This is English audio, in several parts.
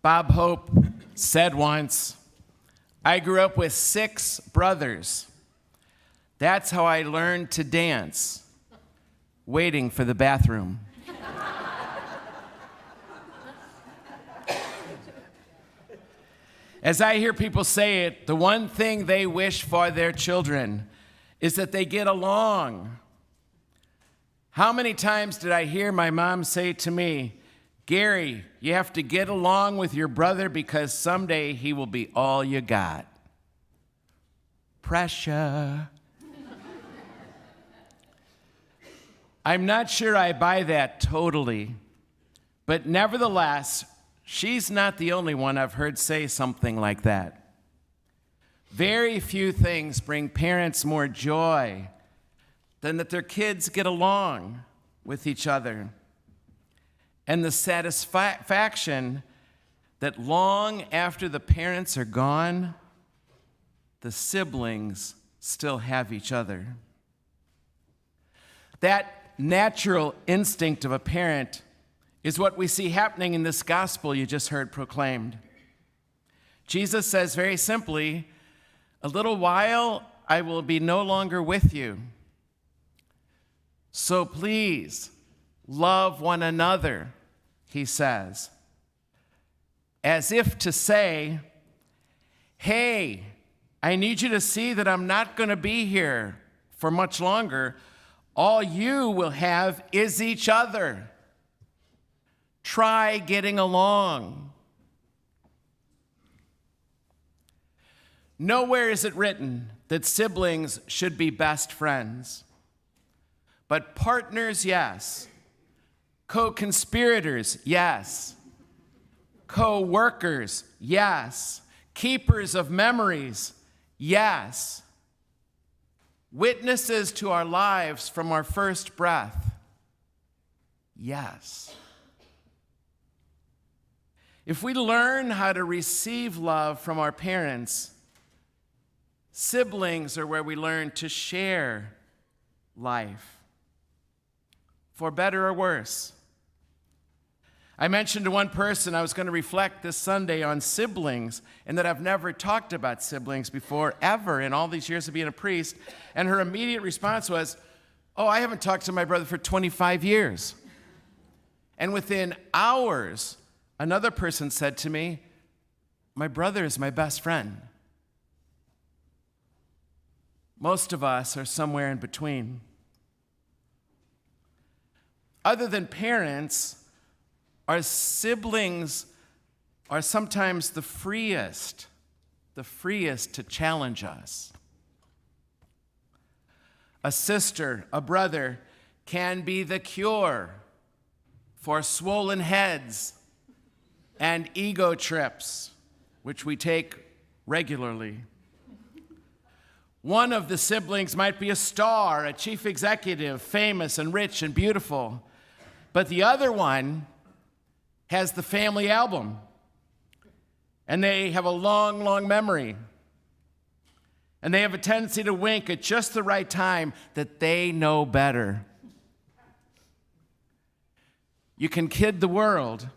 Bob Hope said once, "I grew up with 6 brothers. That's how I learned to dance, waiting for the bathroom." As I hear people say it, the one thing they wish for their children is that they get along. How many times did I hear my mom say to me, "Gary, you have to get along with your brother because someday he will be all you got"? Pressure. I'm not sure I buy that totally, but nevertheless, she's not the only one I've heard say something like that. Very few things bring parents more joy than that their kids get along with each other, and the satisfaction that long after the parents are gone, the siblings still have each other. That natural instinct of a parent is what we see happening in this gospel you just heard proclaimed. Jesus says very simply, "A little while I will be no longer with you. So please love one another," he says, as if to say, "Hey, I need you to see that I'm not going to be here for much longer. All you will have is each other. Try getting along." Nowhere is it written that siblings should be best friends. But partners, yes. Co-conspirators, yes. Co-workers, yes. Keepers of memories, yes. Witnesses to our lives from our first breath, yes. If we learn how to receive love from our parents, siblings are where we learn to share life, for better or worse. I mentioned to one person I was going to reflect this Sunday on siblings and that I've never talked about siblings before, ever, in all these years of being a priest. And her immediate response was, "Oh, I haven't talked to my brother for 25 years. And within hours, another person said to me, "My brother is my best friend." Most of us are somewhere in between. Other than parents, our siblings are sometimes the freest to challenge us. A sister, a brother, can be the cure for swollen heads and ego trips, which we take regularly. One of the siblings might be a star, a chief executive, famous and rich and beautiful, but the other one has the family album, and they have a long, long memory, and they have a tendency to wink at just the right time that they know better. You can kid the world,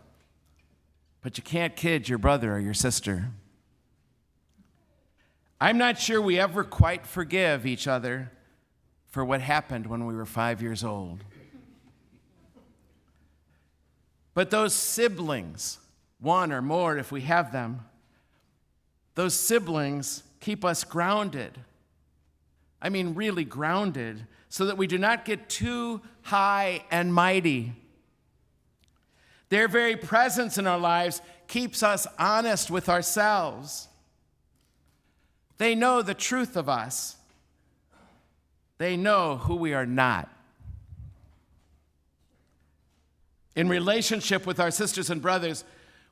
but you can't kid your brother or your sister. I'm not sure we ever quite forgive each other for what happened when we were 5 years old. But those siblings, one or more if we have them, those siblings keep us grounded. I mean, really grounded, so that we do not get too high and mighty. Their very presence in our lives keeps us honest with ourselves. They know the truth of us. They know who we are not. In relationship with our sisters and brothers,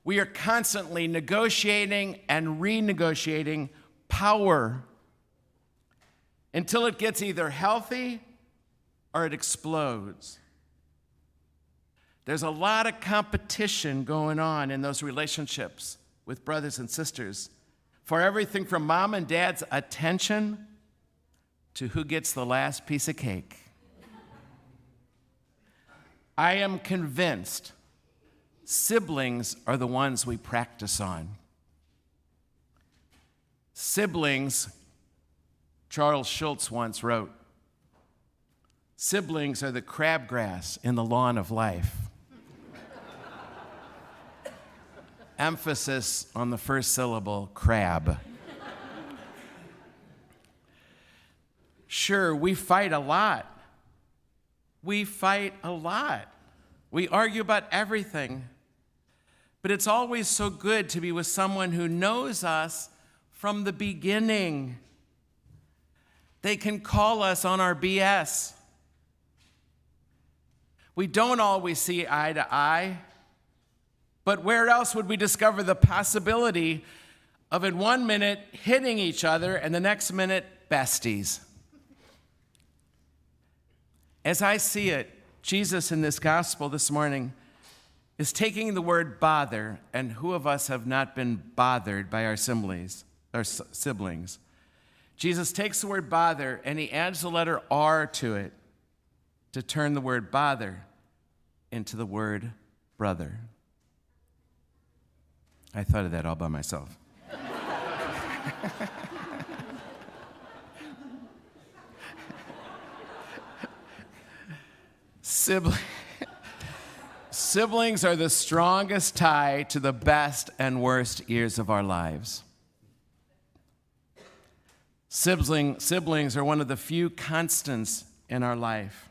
we are constantly negotiating and renegotiating power until it gets either healthy or it explodes. There's a lot of competition going on in those relationships with brothers and sisters for everything from mom and dad's attention to who gets the last piece of cake. I am convinced Siblings are the ones we practice on. Siblings, Charles Schulz once wrote, siblings are the crabgrass in the lawn of life. Emphasis on the first syllable, crab. Sure, we fight a lot. We fight a lot. We argue about everything. But it's always so good to be with someone who knows us from the beginning. They can call us on our BS. We don't always see eye to eye, but where else would we discover the possibility of in 1 minute hitting each other and the next minute besties? As I see it, Jesus in this gospel this morning is taking the word bother, and who of us have not been bothered by our siblings? Jesus takes the word bother and he adds the letter R to it to turn the word bother into the word brother. I thought of that all by myself. Siblings are the strongest tie to the best and worst years of our lives. Siblings are one of the few constants in our life.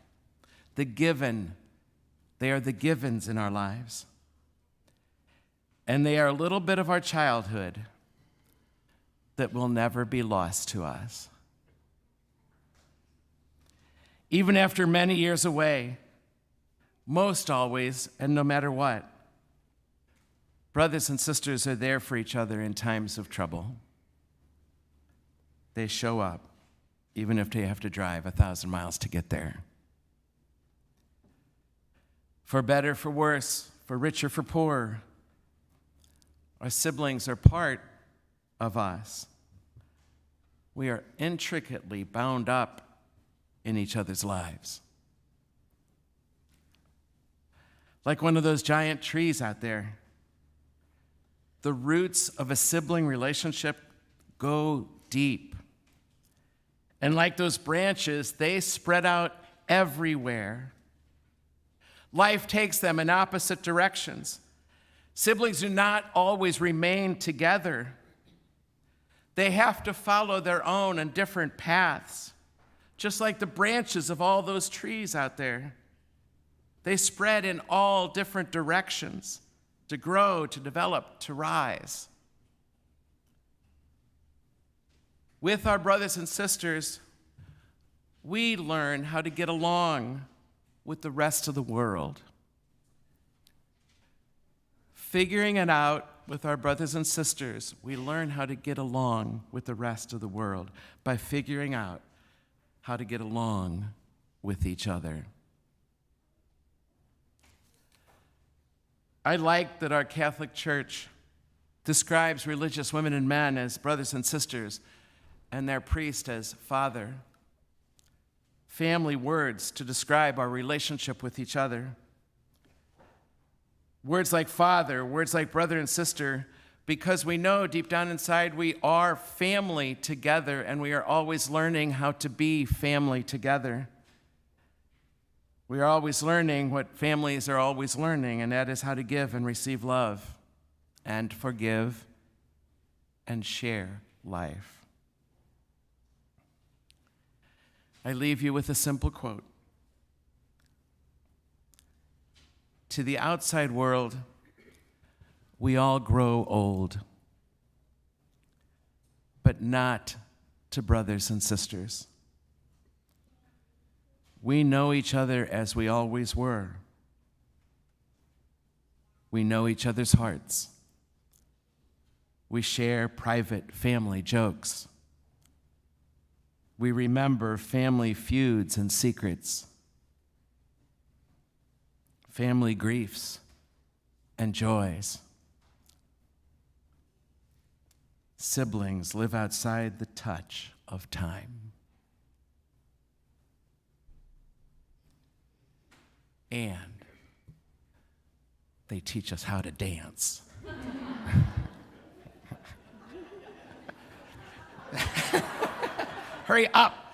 They are the givens in our lives. And they are a little bit of our childhood that will never be lost to us. Even after many years away, most always, and no matter what, brothers and sisters are there for each other in times of trouble. They show up, even if they have to drive 1,000 miles to get there. For better, for worse, for richer, for poorer, our siblings are part of us. We are intricately bound up in each other's lives. Like one of those giant trees out there, the roots of a sibling relationship go deep. And like those branches, they spread out everywhere. Life takes them in opposite directions. Siblings do not always remain together. They have to follow their own and different paths, just like the branches of all those trees out there. They spread in all different directions to grow, to develop, to rise. With our brothers and sisters, we learn how to get along with the rest of the world. Figuring it out with our brothers and sisters, we learn how to get along with the rest of the world by figuring out how to get along with each other. I like that our Catholic Church describes religious women and men as brothers and sisters, and their priest as father. Family words to describe our relationship with each other. Words like father, words like brother and sister, because we know deep down inside we are family together, and we are always learning how to be family together. We are always learning what families are always learning, and that is how to give and receive love and forgive and share life. I leave you with a simple quote. To the outside world, we all grow old, but not to brothers and sisters. We know each other as we always were. We know each other's hearts. We share private family jokes. We remember family feuds and secrets, family griefs and joys. Siblings live outside the touch of time. And They teach us how to dance. Hurry up.